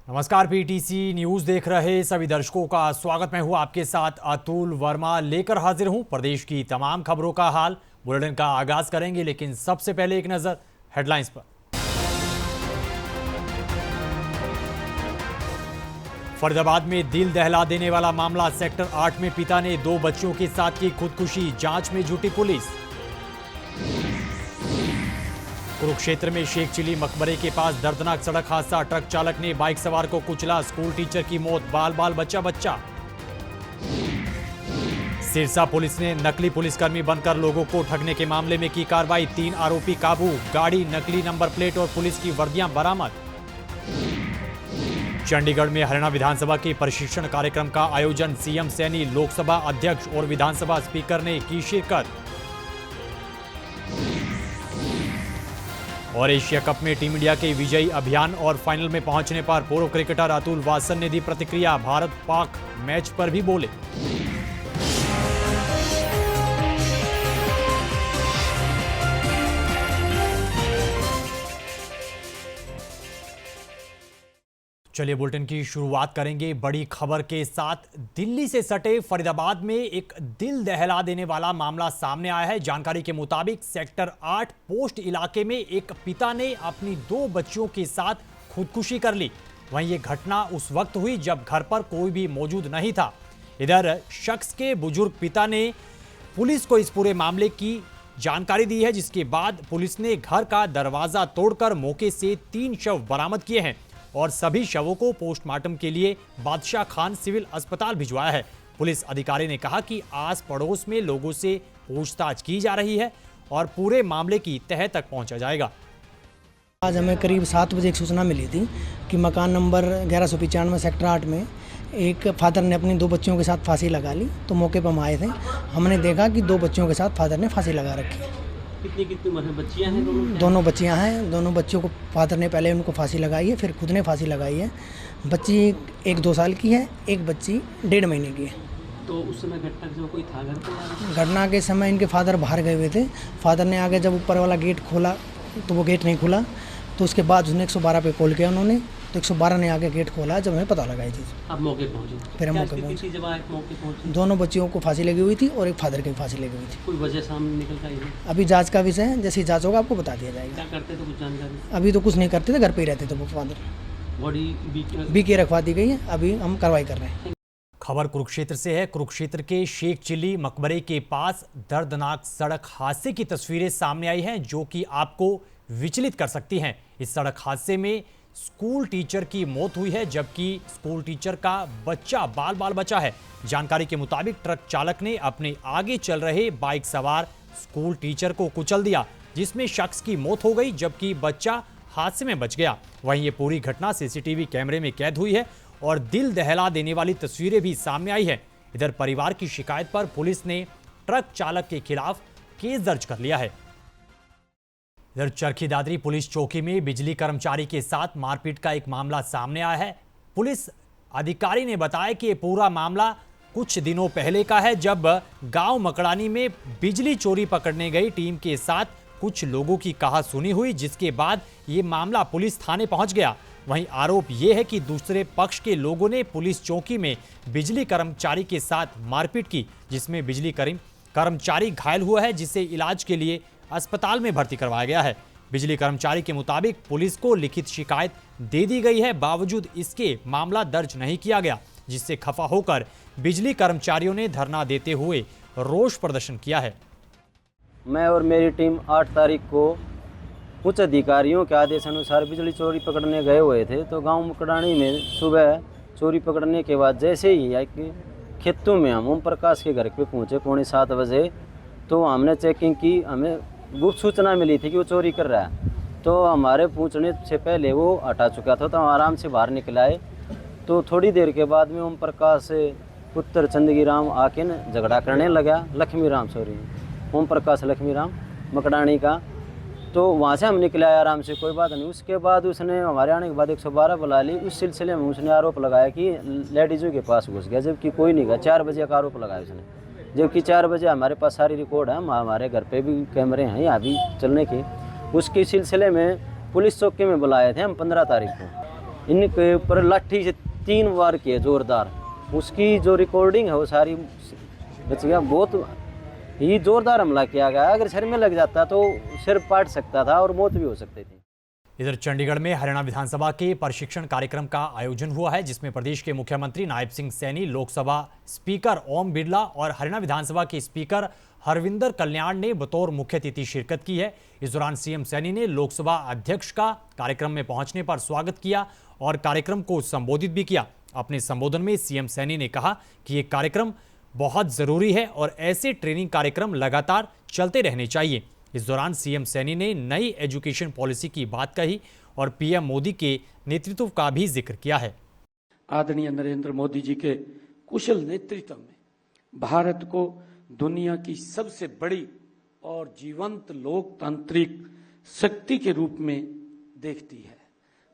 नमस्कार, PTC news देख रहे सभी दर्शकों का स्वागत। मैं हूं आपके साथ अतुल वर्मा, लेकर हाजिर हूं प्रदेश की तमाम खबरों का हाल। बुलेटिन का आगाज करेंगे, लेकिन सबसे पहले एक नजर हेडलाइंस पर। फरीदाबाद में दिल दहला देने वाला मामला। सेक्टर 8 में पिता ने 2 बच्चियों के साथ की खुदकुशी, जांच में जुटी पुलिस। कुरुक्षेत्र में शेख चिली मकबरे के पास दर्दनाक सड़क हादसा। ट्रक चालक ने बाइक सवार को कुचला, स्कूल टीचर की मौत, बाल बाल बच्चा बच्चा। सिरसा पुलिस ने नकली पुलिसकर्मी बनकर लोगों को ठगने के मामले में की कार्रवाई। 3 आरोपी काबू, गाड़ी, नकली नंबर प्लेट और पुलिस की वर्दियां बरामद। चंडीगढ़ में हरियाणा विधानसभा के प्रशिक्षण कार्यक्रम का आयोजन। सीएम सैनी, लोकसभा अध्यक्ष और विधानसभा स्पीकर ने की शिरकत। और एशिया कप में टीम इंडिया के विजयी अभियान और फाइनल में पहुंचने पर पूर्व क्रिकेटर अतुल वासन ने दी प्रतिक्रिया। भारत पाक मैच पर भी बोले। चलिए बुलेटिन की शुरुआत करेंगे बड़ी खबर के साथ। दिल्ली से सटे फरीदाबाद में एक दिल दहला देने वाला मामला सामने आया है। जानकारी के मुताबिक सेक्टर 8 पोस्ट इलाके में एक पिता ने अपनी 2 बच्चियों के साथ खुदकुशी कर ली। वहीं ये घटना उस वक्त हुई जब घर पर कोई भी मौजूद नहीं था। इधर शख्स के बुजुर्ग पिता ने पुलिस को इस पूरे मामले की जानकारी दी है, जिसके बाद पुलिस ने घर का दरवाजा तोड़कर मौके से 3 शव बरामद किए हैं और सभी शवों को पोस्टमार्टम के लिए बादशाह खान सिविल अस्पताल भिजवाया है। पुलिस अधिकारी ने कहा कि आस पड़ोस में लोगों से पूछताछ की जा रही है और पूरे मामले की तह तक पहुंचा जाएगा। आज हमें करीब 7 बजे एक सूचना मिली थी कि मकान नंबर 1195 सेक्टर 8 में एक फादर ने अपनी 2 बच्चियों के साथ फांसी लगा ली। तो मौके पर हम आए थे, हमने देखा कि 2 बच्चियों के साथ फादर ने फांसी लगा रखी है। कितनी उम्र है? बच्चियां हैं? दोनों बच्चियां हैं। दोनों बच्चियों को फादर ने पहले उनको फांसी लगाई है, फिर खुद ने फांसी लगाई है। बच्ची एक 2 साल की है, एक बच्ची 1.5 महीने की है। तो उस समय घटना के समय कोई था घर पे? घटना के समय इनके फादर बाहर गए हुए थे। फादर ने आगे जब ऊपर वाला गेट खोला तो वो गेट नहीं खुला, तो उसके बाद उसने 112 पे कॉल किया उन्होंने, तो 112 ने आगे गेट खोला जब हमें पता लगा थी। आप मौके पहुंचे? फिर हम मौके पहुंचे। दोनों बच्चियों को फांसी लगी हुई थी और एक फादर की फांसी लगी हुई थी। कोई वजह सामने निकल कर आई है? अभी जांच का विषय है, जैसी जांच होगा आपको बता दिया जाएगा। क्या करते थे, कुछ जानकारी? अभी तो कुछ नहीं करते थे, घर पे ही रहते थे वो फादर। बॉडी बीके रखवा दी गई है, अभी हम कार्रवाई कर रहे हैं। खबर कुरुक्षेत्र से है। कुरुक्षेत्र के शेख चिली मकबरे के पास दर्दनाक सड़क हादसे की तस्वीरें सामने आई हैं, जो कि आपको विचलित कर सकती हैं। इस सड़क हादसे में स्कूल टीचर की मौत हुई है, जबकि स्कूल टीचर का बच्चा बाल बाल बचा है। जानकारी के मुताबिक ट्रक चालक ने अपने आगे चल रहे बाइक सवार स्कूल टीचर को कुचल दिया, जिसमें शख्स की मौत हो गई, जबकि बच्चा हादसे में बच गया। वहीं ये पूरी घटना सीसीटीवी कैमरे में कैद हुई है और दिल दहला देने वाली तस्वीरें भी सामने आई है। इधर परिवार की शिकायत पर पुलिस ने ट्रक चालक के खिलाफ केस दर्ज कर लिया है। इधर चरखी दादरी पुलिस चौकी में बिजली कर्मचारी के साथ मारपीट का एक मामला सामने आया है। पुलिस अधिकारी ने बताया कि ये पूरा मामला कुछ दिनों पहले का है, जब गांव मकड़ानी में बिजली चोरी पकड़ने गई टीम के साथ कुछ लोगों की कहासुनी हुई, जिसके बाद ये मामला पुलिस थाने पहुंच गया। वहीं आरोप यह है कि दूसरे पक्ष के लोगों ने पुलिस चौकी में बिजली कर्मचारी के साथ मारपीट की, जिसमें बिजली कर्मचारी घायल हुआ है, जिसे इलाज के लिए अस्पताल में भर्ती करवाया गया है। बिजली कर्मचारी के मुताबिक पुलिस को लिखित शिकायत दे दी गई है, बावजूद इसके मामला दर्ज नहीं किया गया, जिससे खफा होकर बिजली कर्मचारियों ने धरना देते हुए रोष प्रदर्शन किया है। मैं और मेरी टीम 8 तारीख को उच्च अधिकारियों के आदेश अनुसार बिजली चोरी पकड़ने गए हुए थे। तो गांव मकड़ानी में सुबह चोरी पकड़ने के बाद जैसे ही खेतों में हम ओम प्रकाश के घर पे पहुंचे 6:45 बजे, तो हमने चेकिंग की। हमें गुप्त सूचना मिली थी कि वो चोरी कर रहा है। तो हमारे पूछने से पहले वो हटा चुका था, तो हम आराम से बाहर निकल आए। तो थोड़ी देर के बाद में ओम प्रकाश पुत्र चंदगी राम आके न झगड़ा करने लगा। ओम प्रकाश लक्ष्मी राम मकड़ानी का। तो वहाँ से हम निकले आए आराम से, कोई बात नहीं। उसके बाद उसने हमारे आने के बाद 112 बुला ली। उस सिलसिले में उसने आरोप लगाया कि लेडीज़ों के पास घुस गया, जबकि कोई नहीं गया। 4 बजे का आरोप लगाया उसने, जबकि 4 बजे हमारे पास सारी रिकॉर्ड है, हमारे घर पे भी कैमरे हैं यहाँ भी चलने के। उसके सिलसिले में पुलिस चौकी में बुलाए थे हम 15 तारीख को। इनके ऊपर लाठी से 3 बार किए जोरदार। उसकी जो रिकॉर्डिंग है वो सारी बच गया। बहुत ही जोरदार हमला किया गया। अगर सिर में लग जाता तो सिर फाट सकता था और मौत भी हो सकती थी। इधर चंडीगढ़ में हरियाणा विधानसभा के प्रशिक्षण कार्यक्रम का आयोजन हुआ है, जिसमें प्रदेश के मुख्यमंत्री नायब सिंह सैनी, लोकसभा स्पीकर ओम बिरला और हरियाणा विधानसभा के स्पीकर हरविंदर कल्याण ने बतौर मुख्य अतिथि शिरकत की है। इस दौरान सीएम सैनी ने लोकसभा अध्यक्ष का कार्यक्रम में पहुंचने पर स्वागत किया और कार्यक्रम को संबोधित भी किया। अपने संबोधन में सीएम सैनी ने कहा कि ये कार्यक्रम बहुत जरूरी है और ऐसे ट्रेनिंग कार्यक्रम लगातार चलते रहने चाहिए। इस दौरान सीएम सैनी ने नई एजुकेशन पॉलिसी की बात कही और पीएम मोदी के नेतृत्व का भी जिक्र किया है। आदरणीय नरेंद्र मोदी जी के कुशल नेतृत्व में भारत को दुनिया की सबसे बड़ी और जीवंत लोकतांत्रिक शक्ति के रूप में देखती है।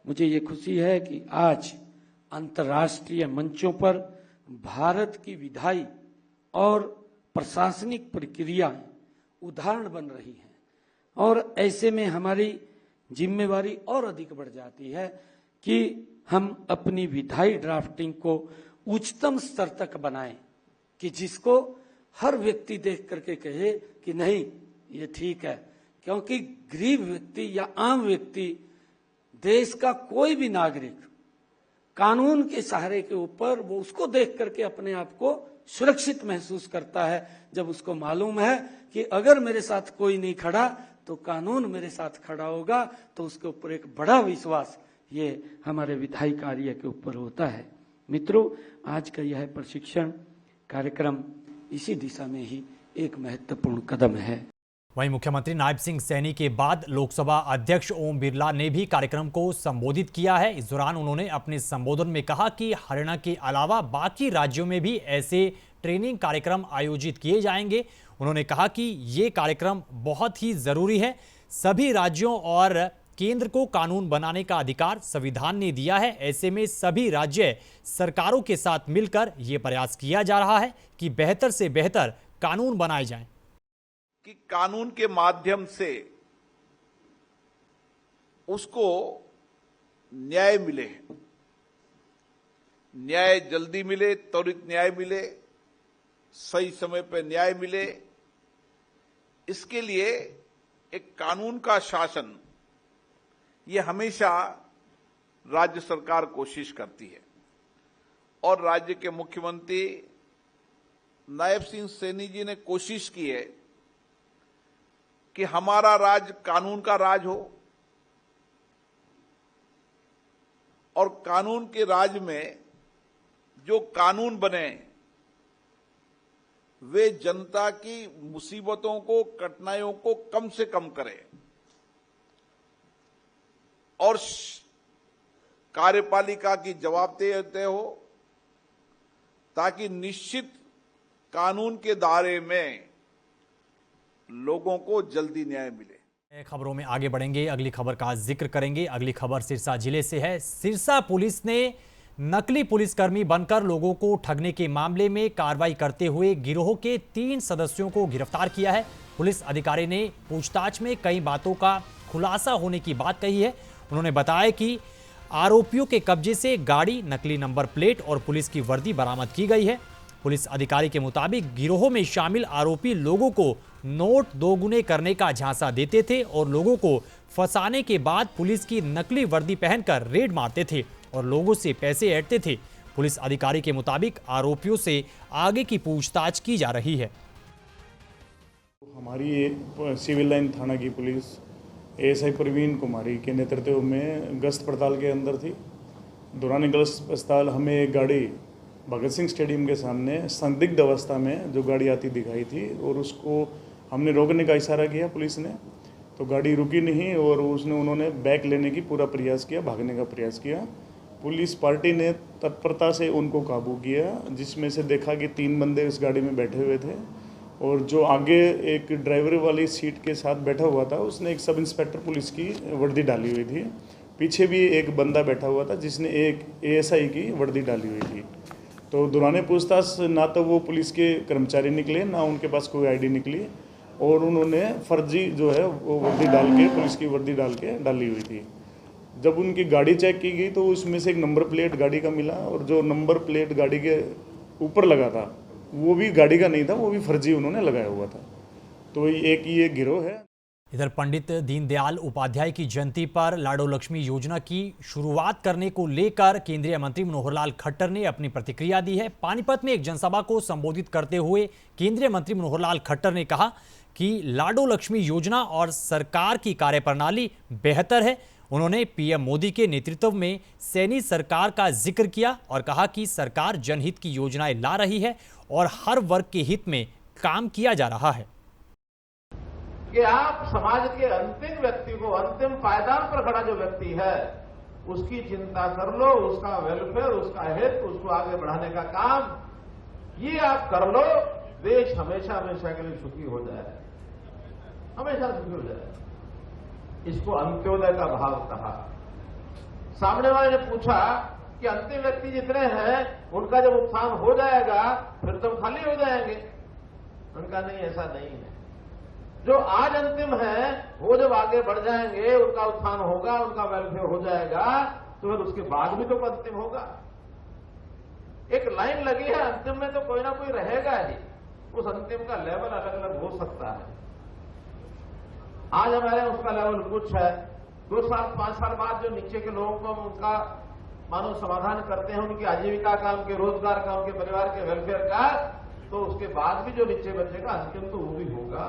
मुझे ये खुशी है कि आज अंतर्राष्ट्रीय मंचों पर भारत की विधायी और प्रशासनिक प्रक्रियाएं उदाहरण बन रही हैं और ऐसे में हमारी जिम्मेवारी और अधिक बढ़ जाती है कि हम अपनी विधायी ड्राफ्टिंग को उच्चतम स्तर तक बनाएं कि जिसको हर व्यक्ति देख करके कहे कि नहीं ये ठीक है। क्योंकि गरीब व्यक्ति या आम व्यक्ति, देश का कोई भी नागरिक कानून के सहारे के ऊपर वो उसको देख करके अपने आप को सुरक्षित महसूस करता है, जब उसको मालूम है कि अगर मेरे साथ कोई नहीं खड़ा तो कानून मेरे साथ खड़ा होगा, तो उसके ऊपर एक बड़ा विश्वास ये हमारे विधायी कार्य के ऊपर होता है। मित्रों, आज का यह प्रशिक्षण कार्यक्रम इसी दिशा में ही एक महत्वपूर्ण कदम है। वहीं मुख्यमंत्री नायब सिंह सैनी के बाद लोकसभा अध्यक्ष ओम बिरला ने भी कार्यक्रम को संबोधित किया है। इस दौरान उन्होंने अपने संबोधन में कहा कि हरियाणा के अलावा बाकी राज्यों में भी ऐसे ट्रेनिंग कार्यक्रम आयोजित किए जाएंगे। उन्होंने कहा कि ये कार्यक्रम बहुत ही जरूरी है। सभी राज्यों और केंद्र को कानून बनाने का अधिकार संविधान ने दिया है। ऐसे में सभी राज्य सरकारों के साथ मिलकर ये प्रयास किया जा रहा है कि बेहतर से बेहतर कानून बनाए जाएं। कि कानून के माध्यम से उसको न्याय मिले, न्याय जल्दी मिले, त्वरित न्याय मिले, सही समय पर न्याय मिले। इसके लिए एक कानून का शासन ये हमेशा राज्य सरकार कोशिश करती है और राज्य के मुख्यमंत्री नायब सिंह सैनी जी ने कोशिश की है कि हमारा राज कानून का राज हो और कानून के राज में जो कानून बने वे जनता की मुसीबतों को, कठिनाइयों को कम से कम करें और कार्यपालिका की जवाबदेही हो ताकि निश्चित कानून के दायरे में लोगों को जल्दी न्याय मिले। खबरों में आगे बढ़ेंगे, अगली खबर का जिक्र करेंगे। अगली खबर सिरसा जिले से है। सिरसा पुलिस ने नकली पुलिसकर्मी बनकर लोगों को ठगने के मामले में कार्रवाई करते हुए गिरोह के 3 सदस्यों को गिरफ्तार किया है। पुलिस अधिकारी ने पूछताछ में कई बातों का खुलासा होने की बात कही है। उन्होंने बताया कि आरोपियों के कब्जे से गाड़ी, नकली नंबर प्लेट और पुलिस की वर्दी बरामद की गई है। पुलिस अधिकारी के मुताबिक गिरोह में शामिल आरोपी लोगों को नोट दोगुने करने का झांसा देते थे और लोगों को फंसाने के बाद पुलिस की नकली वर्दी पहनकर रेड मारते थे और लोगों से पैसे ऐंठते थे। पुलिस अधिकारी के मुताबिक आरोपियों से आगे की पूछताछ की जा रही है। हमारी सिविल लाइन थाना की पुलिस एएसआई प्रवीण कुमारी के नेतृत्व में गश्त पड़ताल के अंदर थी। दौरान गश्त पड़ताल हमें एक गाड़ी भगत सिंह स्टेडियम के सामने संदिग्ध अवस्था में जो गाड़ी आती दिखाई थी और उसको हमने रोकने का इशारा किया पुलिस ने, तो गाड़ी रुकी नहीं और उन्होंने बैक लेने की पूरा प्रयास किया, भागने का प्रयास किया। पुलिस पार्टी ने तत्परता से उनको काबू किया, जिसमें से देखा कि 3 बंदे उस गाड़ी में बैठे हुए थे और जो आगे एक ड्राइवर वाली सीट के साथ बैठा हुआ था उसने एक सब इंस्पेक्टर पुलिस की वर्दी डाली हुई थी। पीछे भी एक बंदा बैठा हुआ था जिसने एक एएसआई की वर्दी डाली हुई थी। तो दौरान पूछताछ ना तो वो पुलिस के कर्मचारी निकले, ना उनके पास कोई आईडी निकली और उन्होंने फर्जी जो है वो वर्दी डाल के, पुलिस की वर्दी डाल के डाली हुई थी। जब उनकी गाड़ी चेक की गई तो उसमें से एक नंबर प्लेट गाड़ी का मिला, और जो नंबर प्लेट गाड़ी के ऊपर लगा था वो भी गाड़ी का नहीं था, वो भी फर्जी उन्होंने लगाया हुआ था। तो एक ये गिरोह है। इधर पंडित दीनदयाल उपाध्याय की जयंती पर लाडो लक्ष्मी योजना की शुरुआत करने को लेकर केंद्रीय मंत्री मनोहर लाल खट्टर ने अपनी प्रतिक्रिया दी है। पानीपत में एक जनसभा को संबोधित करते हुए केंद्रीय मंत्री मनोहर लाल खट्टर ने कहा कि लाडो लक्ष्मी योजना और सरकार की कार्यप्रणाली बेहतर है। उन्होंने पीएम मोदी के नेतृत्व में सैनी सरकार का जिक्र किया और कहा कि सरकार जनहित की योजनाएं ला रही है और हर वर्ग के हित में काम किया जा रहा है। कि आप समाज के अंतिम व्यक्ति को, अंतिम पायदान पर खड़ा जो व्यक्ति है, उसकी चिंता कर लो, उसका वेलफेयर, उसका हित, उसको आगे बढ़ाने का काम ये आप कर लो, देश हमेशा हमेशा के लिए सुखी हो जाए, हमेशा सुखी हो जाए। इसको अंत्योदय का भाव कहा। सामने वाले ने पूछा कि अंतिम व्यक्ति जितने हैं उनका जब उत्थान हो जाएगा फिर तो खाली हो जाएंगे। उनका नहीं, ऐसा नहीं है। जो आज अंतिम है वो जब आगे बढ़ जाएंगे, उनका उत्थान होगा, उनका वेलफेयर हो जाएगा, तो फिर उसके बाद भी तो अंतिम होगा। एक लाइन लगी है, अंतिम में तो कोई ना कोई रहेगा ही। उस अंतिम का लेवल अलग अलग हो सकता है। आज हमारे उसका लेवल कुछ है, 2 साल 5 साल बाद जो नीचे के लोगों को हम उनका मानो समाधान करते हैं, उनकी आजीविका का, उनके रोजगार का, उनके परिवार के वेलफेयर का, तो उसके बाद भी जो नीचे बचेगा अंतिम तो वो भी होगा।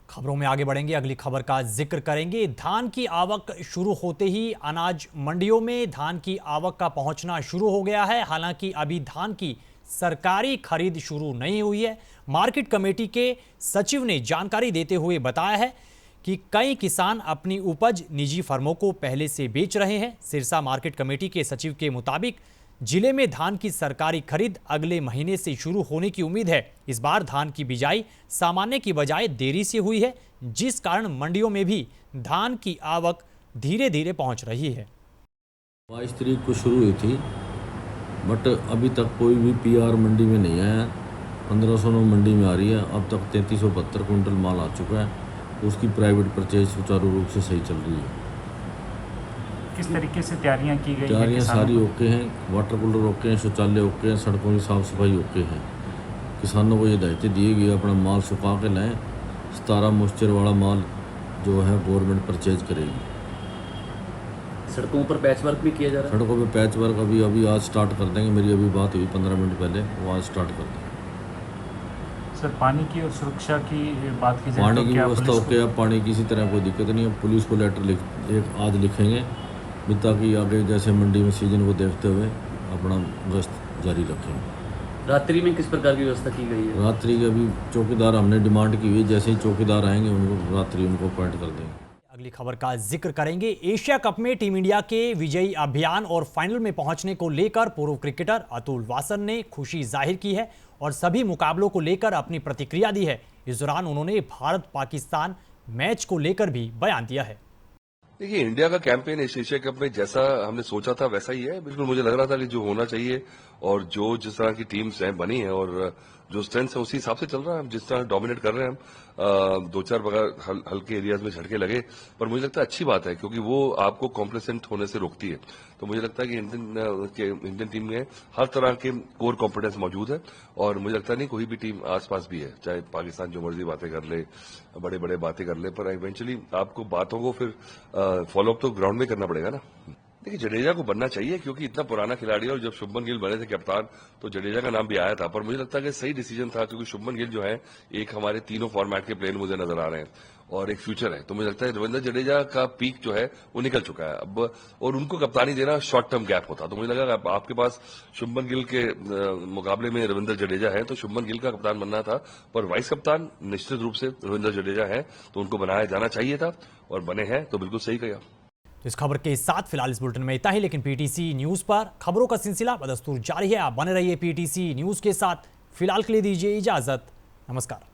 खबरों में आगे बढ़ेंगे, अगली खबर का जिक्र करेंगे। धान की आवक शुरू होते ही अनाज मंडियों में धान की आवक का पहुंचना शुरू हो गया है। हालांकि अभी धान की सरकारी खरीद शुरू नहीं हुई है। मार्केट कमेटी के सचिव ने जानकारी देते हुए बताया है कि कई किसान अपनी उपज निजी फर्मों को पहले से बेच रहे हैं। सिरसा मार्केट कमेटी के सचिव के मुताबिक जिले में धान की सरकारी खरीद अगले महीने से शुरू होने की उम्मीद है। इस बार धान की बिजाई सामान्य की बजाय देरी से हुई है, जिस कारण मंडियों में भी धान की आवक धीरे धीरे पहुंच रही है। 22 तारीख को शुरू हुई थी, बट अभी तक कोई भी पीआर मंडी में नहीं आया। 1509 मंडी में आ रही है। अब तक 3372 कुंटल माल आ चुका है। उसकी प्राइवेट परचेज सुचारू रूप से सही चल रही है। किस तरीके से तैयारियां की गई? तैयारियां सारी ओके हैं। वाटर कूलर ओके हैं, शौचालय ओके हैं, सड़कों की साफ सफाई ओके हैं। किसानों को ये दायित्व दिए गए अपना माल सुखा के लाएँ। 17 मॉइस्चर वाला माल जो है गवर्नमेंट परचेज करेगी। सड़कों पर पैच वर्क भी किया जा रहा है? सड़कों पे पैच वर्क अभी आज स्टार्ट कर देंगे। मेरी अभी बात हुई 15 मिनट पहले, वो आज स्टार्ट कर देंगे। सर, पानी की और सुरक्षा की बात की जाए पानी तो की व्यवस्था ओके है। पानी की किसी तरह कोई दिक्कत नहीं है। पुलिस को लेटर आज लिखेंगे ताकि आगे जैसे मंडी में सीजन को देखते हुए अपना गश्त जारी रखेंगे। रात्रि में किस प्रकार की व्यवस्था की गई है? रात्रि के अभी चौकीदार हमने डिमांड की हुई, जैसे ही चौकीदार आएंगे उनको रात्रि उनको अपॉइंट कर देंगे। अगली खबर का जिक्र करेंगे। एशिया कप में टीम इंडिया के विजयी अभियान और फाइनल में पहुंचने को लेकर पूर्व क्रिकेटर अतुल वासन ने खुशी जाहिर की है और सभी मुकाबलों को लेकर अपनी प्रतिक्रिया दी है। इस दौरान उन्होंने भारत पाकिस्तान मैच को लेकर भी बयान दिया है। देखिए, इंडिया का कैंपेन इस एशिया कप में जैसा हमने सोचा था वैसा ही है। बिल्कुल मुझे लग रहा था कि जो होना चाहिए और जो जिस तरह की टीम्स हैं बनी है और जो स्ट्रेंथ है उसी हिसाब से चल रहा है। हम जिस तरह डोमिनेट कर रहे हैं, हम 2-4 हल्के एरियाज में झटके लगे, पर मुझे लगता है अच्छी बात है क्योंकि वो आपको कॉम्प्लेसेंट होने से रोकती है। तो मुझे लगता है कि इंडियन टीम में हर तरह के कोर कॉम्पिटेंस मौजूद है और मुझे लगता नहीं कोई भी टीम आसपास भी है, चाहे पाकिस्तान जो मर्जी बातें कर ले, बड़े बड़े बातें कर ले, पर इवेंचुअली आपको बातों को फिर फॉलोअप तो ग्राउंड में करना पड़ेगा ना। देखिए, जडेजा को बनना चाहिए क्योंकि इतना पुराना खिलाड़ी है और जब शुभमन गिल बने थे कप्तान तो जडेजा का नाम भी आया था, पर मुझे लगता है कि सही डिसीजन था क्योंकि शुभमन गिल जो है एक हमारे तीनों फॉर्मेट के प्लेयर मुझे नजर आ रहे हैं और एक फ्यूचर है। तो मुझे लगता है रविंद्र जडेजा का पीक जो है वो निकल चुका है अब, और उनको कप्तानी देना शॉर्ट टर्म गैप होता। तो मुझे लगा आपके पास शुभमन गिल के मुकाबले में रविंद्र जडेजा है तो शुभमन गिल का कप्तान बनना था, पर वाइस कप्तान निश्चित रूप से रविंद्र जडेजा है तो उनको बनाया जाना चाहिए था और बने हैं तो बिल्कुल सही कहा। इस खबर के साथ फिलहाल इस बुलेटिन में इतना ही, लेकिन पीटीसी न्यूज पर खबरों का सिलसिला बदस्तूर जारी है। आप बने रहिए पीटीसी न्यूज के साथ। फिलहाल के लिए दीजिए इजाजत। नमस्कार।